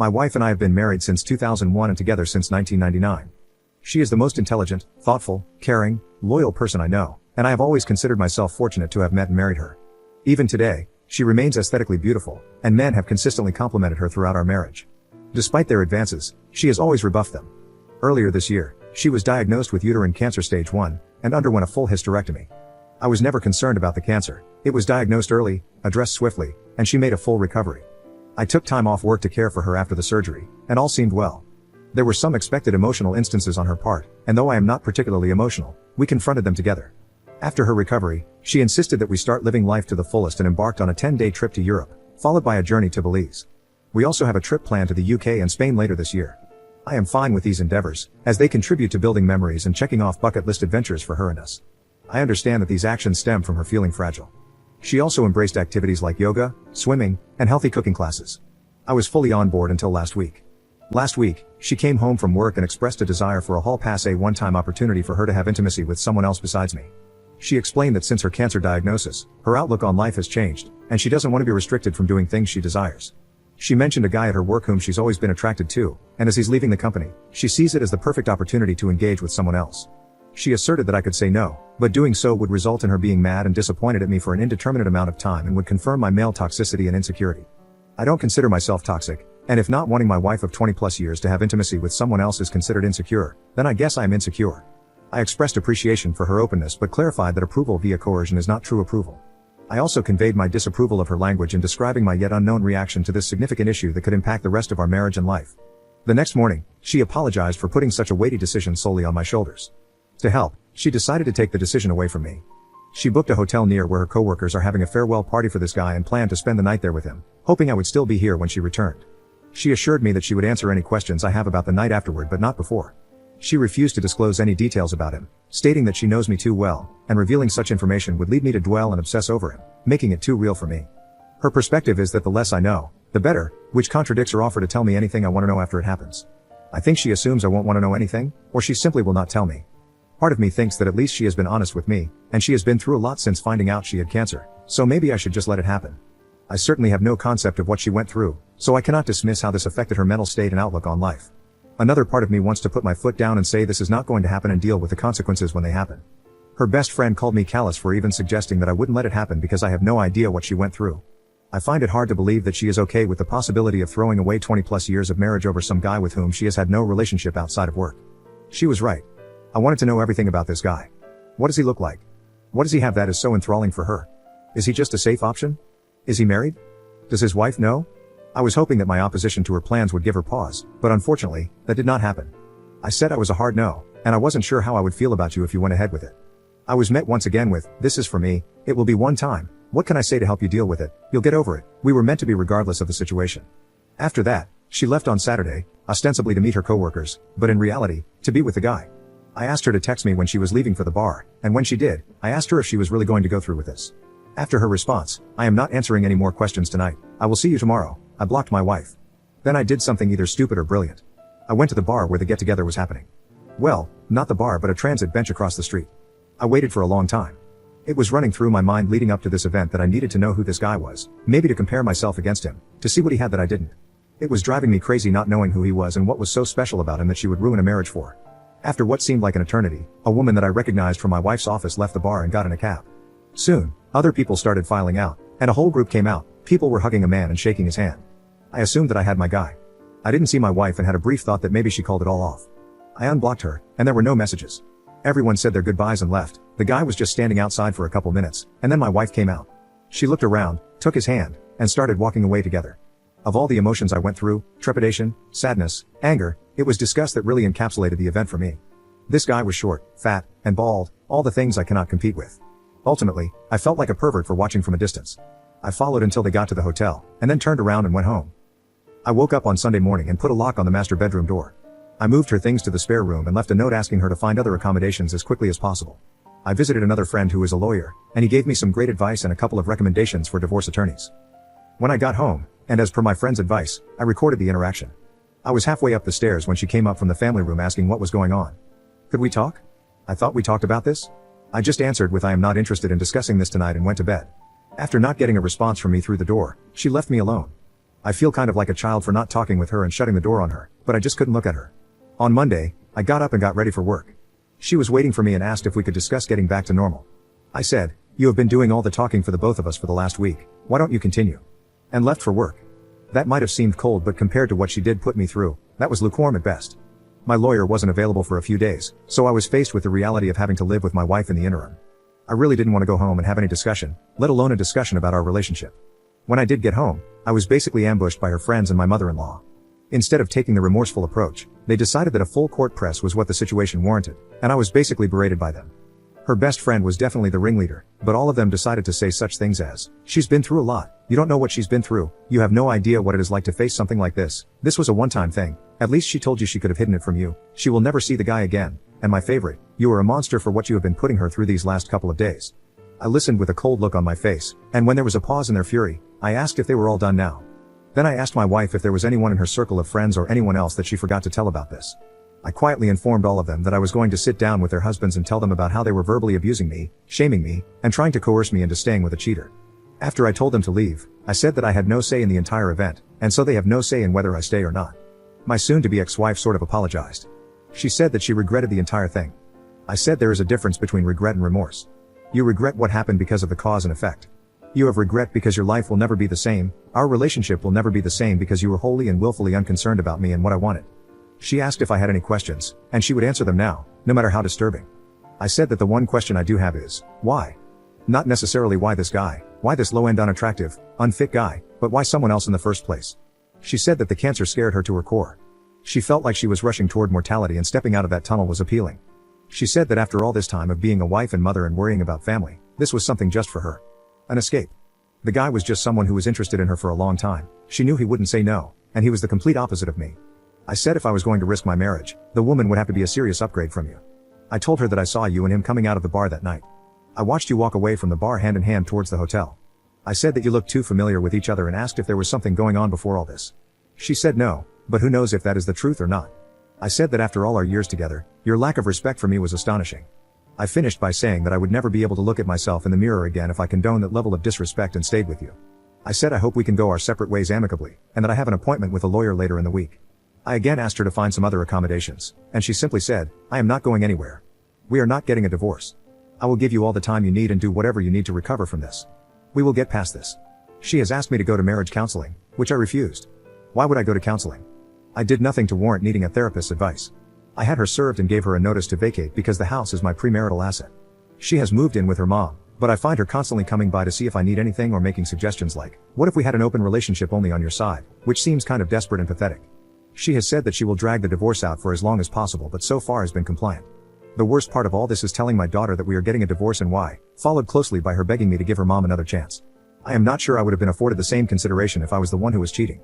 My wife and I have been married since 2001 and together since 1999. She is the most intelligent, thoughtful, caring, loyal person I know, and I have always considered myself fortunate to have met and married her. Even today, she remains aesthetically beautiful, and men have consistently complimented her throughout our marriage. Despite their advances, she has always rebuffed them. Earlier this year, she was diagnosed with uterine cancer stage 1, and underwent a full hysterectomy. I was never concerned about the cancer. It was diagnosed early, addressed swiftly, and she made a full recovery. I took time off work to care for her after the surgery, and all seemed well. There were some expected emotional instances on her part, and though I am not particularly emotional, we confronted them together. After her recovery, she insisted that we start living life to the fullest and embarked on a 10-day trip to Europe, followed by a journey to Belize. We also have a trip planned to the UK and Spain later this year. I am fine with these endeavors, as they contribute to building memories and checking off bucket list adventures for her and us. I understand that these actions stem from her feeling fragile. She also embraced activities like yoga, swimming, and healthy cooking classes. I was fully on board until last week. Last week, she came home from work and expressed a desire for a hall pass, a one-time opportunity for her to have intimacy with someone else besides me. She explained that since her cancer diagnosis, her outlook on life has changed, and she doesn't want to be restricted from doing things she desires. She mentioned a guy at her work whom she's always been attracted to, and as he's leaving the company, she sees it as the perfect opportunity to engage with someone else. She asserted that I could say no, but doing so would result in her being mad and disappointed at me for an indeterminate amount of time and would confirm my male toxicity and insecurity. I don't consider myself toxic, and if not wanting my wife of 20 plus years to have intimacy with someone else is considered insecure, then I guess I am insecure. I expressed appreciation for her openness but clarified that approval via coercion is not true approval. I also conveyed my disapproval of her language in describing my yet unknown reaction to this significant issue that could impact the rest of our marriage and life. The next morning, she apologized for putting such a weighty decision solely on my shoulders. To help, she decided to take the decision away from me. She booked a hotel near where her coworkers are having a farewell party for this guy and planned to spend the night there with him, hoping I would still be here when she returned. She assured me that she would answer any questions I have about the night afterward but not before. She refused to disclose any details about him, stating that she knows me too well, and revealing such information would lead me to dwell and obsess over him, making it too real for me. Her perspective is that the less I know, the better, which contradicts her offer to tell me anything I want to know after it happens. I think she assumes I won't want to know anything, or she simply will not tell me. Part of me thinks that at least she has been honest with me, and she has been through a lot since finding out she had cancer, so maybe I should just let it happen. I certainly have no concept of what she went through, so I cannot dismiss how this affected her mental state and outlook on life. Another part of me wants to put my foot down and say this is not going to happen and deal with the consequences when they happen. Her best friend called me callous for even suggesting that I wouldn't let it happen because I have no idea what she went through. I find it hard to believe that she is okay with the possibility of throwing away 20 plus years of marriage over some guy with whom she has had no relationship outside of work. She was right. I wanted to know everything about this guy. What does he look like? What does he have that is so enthralling for her? Is he just a safe option? Is he married? Does his wife know? I was hoping that my opposition to her plans would give her pause, but unfortunately, that did not happen. I said I was a hard no, and I wasn't sure how I would feel about you if you went ahead with it. I was met once again with, "This is for me, it will be one time, what can I say to help you deal with it, you'll get over it, we were meant to be regardless of the situation." After that, she left on Saturday, ostensibly to meet her coworkers, but in reality, to be with the guy. I asked her to text me when she was leaving for the bar, and when she did, I asked her if she was really going to go through with this. After her response, "I am not answering any more questions tonight, I will see you tomorrow," I blocked my wife. Then I did something either stupid or brilliant. I went to the bar where the get-together was happening. Well, not the bar but a transit bench across the street. I waited for a long time. It was running through my mind leading up to this event that I needed to know who this guy was, maybe to compare myself against him, to see what he had that I didn't. It was driving me crazy not knowing who he was and what was so special about him that she would ruin a marriage for. After what seemed like an eternity, a woman that I recognized from my wife's office left the bar and got in a cab. Soon, other people started filing out, and a whole group came out. People were hugging a man and shaking his hand. I assumed that I had my guy. I didn't see my wife and had a brief thought that maybe she called it all off. I unblocked her, and there were no messages. Everyone said their goodbyes and left. The guy was just standing outside for a couple minutes, and then my wife came out. She looked around, took his hand, and started walking away together. Of all the emotions I went through, trepidation, sadness, anger, it was disgust that really encapsulated the event for me. This guy was short, fat, and bald, all the things I cannot compete with. Ultimately, I felt like a pervert for watching from a distance. I followed until they got to the hotel, and then turned around and went home. I woke up on Sunday morning and put a lock on the master bedroom door. I moved her things to the spare room and left a note asking her to find other accommodations as quickly as possible. I visited another friend who is a lawyer, and he gave me some great advice and a couple of recommendations for divorce attorneys. When I got home, and as per my friend's advice, I recorded the interaction. I was halfway up the stairs when she came up from the family room asking what was going on. "Could we talk? I thought we talked about this?" I just answered with "I am not interested in discussing this tonight" and went to bed. After not getting a response from me through the door, she left me alone. I feel kind of like a child for not talking with her and shutting the door on her, but I just couldn't look at her. On Monday, I got up and got ready for work. She was waiting for me and asked if we could discuss getting back to normal. I said, "You have been doing all the talking for the both of us for the last week, why don't you continue?" And left for work. That might have seemed cold, but compared to what she did put me through, that was lukewarm at best. My lawyer wasn't available for a few days, so I was faced with the reality of having to live with my wife in the interim. I really didn't want to go home and have any discussion, let alone a discussion about our relationship. When I did get home, I was basically ambushed by her friends and my mother-in-law. Instead of taking the remorseful approach, they decided that a full court press was what the situation warranted, and I was basically berated by them. Her best friend was definitely the ringleader, but all of them decided to say such things as, "She's been through a lot, you don't know what she's been through, you have no idea what it is like to face something like this, this was a one-time thing, at least she told you she could have hidden it from you, she will never see the guy again, and my favorite, you are a monster for what you have been putting her through these last couple of days." I listened with a cold look on my face, and when there was a pause in their fury, I asked if they were all done now. Then I asked my wife if there was anyone in her circle of friends or anyone else that she forgot to tell about this. I quietly informed all of them that I was going to sit down with their husbands and tell them about how they were verbally abusing me, shaming me, and trying to coerce me into staying with a cheater. After I told them to leave, I said that I had no say in the entire event, and so they have no say in whether I stay or not. My soon-to-be ex-wife sort of apologized. She said that she regretted the entire thing. I said there is a difference between regret and remorse. You regret what happened because of the cause and effect. You have regret because your life will never be the same, our relationship will never be the same because you were wholly and willfully unconcerned about me and what I wanted. She asked if I had any questions, and she would answer them now, no matter how disturbing. I said that the one question I do have is, why? Not necessarily why this guy, why this low-end unattractive, unfit guy, but why someone else in the first place? She said that the cancer scared her to her core. She felt like she was rushing toward mortality and stepping out of that tunnel was appealing. She said that after all this time of being a wife and mother and worrying about family, this was something just for her. An escape. The guy was just someone who was interested in her for a long time, she knew he wouldn't say no, and he was the complete opposite of me. I said if I was going to risk my marriage, the woman would have to be a serious upgrade from you. I told her that I saw you and him coming out of the bar that night. I watched you walk away from the bar hand in hand towards the hotel. I said that you looked too familiar with each other and asked if there was something going on before all this. She said no, but who knows if that is the truth or not. I said that after all our years together, your lack of respect for me was astonishing. I finished by saying that I would never be able to look at myself in the mirror again if I condoned that level of disrespect and stayed with you. I said I hope we can go our separate ways amicably, and that I have an appointment with a lawyer later in the week. I again asked her to find some other accommodations, and she simply said, "I am not going anywhere. We are not getting a divorce. I will give you all the time you need and do whatever you need to recover from this. We will get past this." She has asked me to go to marriage counseling, which I refused. Why would I go to counseling? I did nothing to warrant needing a therapist's advice. I had her served and gave her a notice to vacate because the house is my premarital asset. She has moved in with her mom, but I find her constantly coming by to see if I need anything or making suggestions like, "What if we had an open relationship only on your side?" which seems kind of desperate and pathetic. She has said that she will drag the divorce out for as long as possible but so far has been compliant. The worst part of all this is telling my daughter that we are getting a divorce and why, followed closely by her begging me to give her mom another chance. I am not sure I would have been afforded the same consideration if I was the one who was cheating.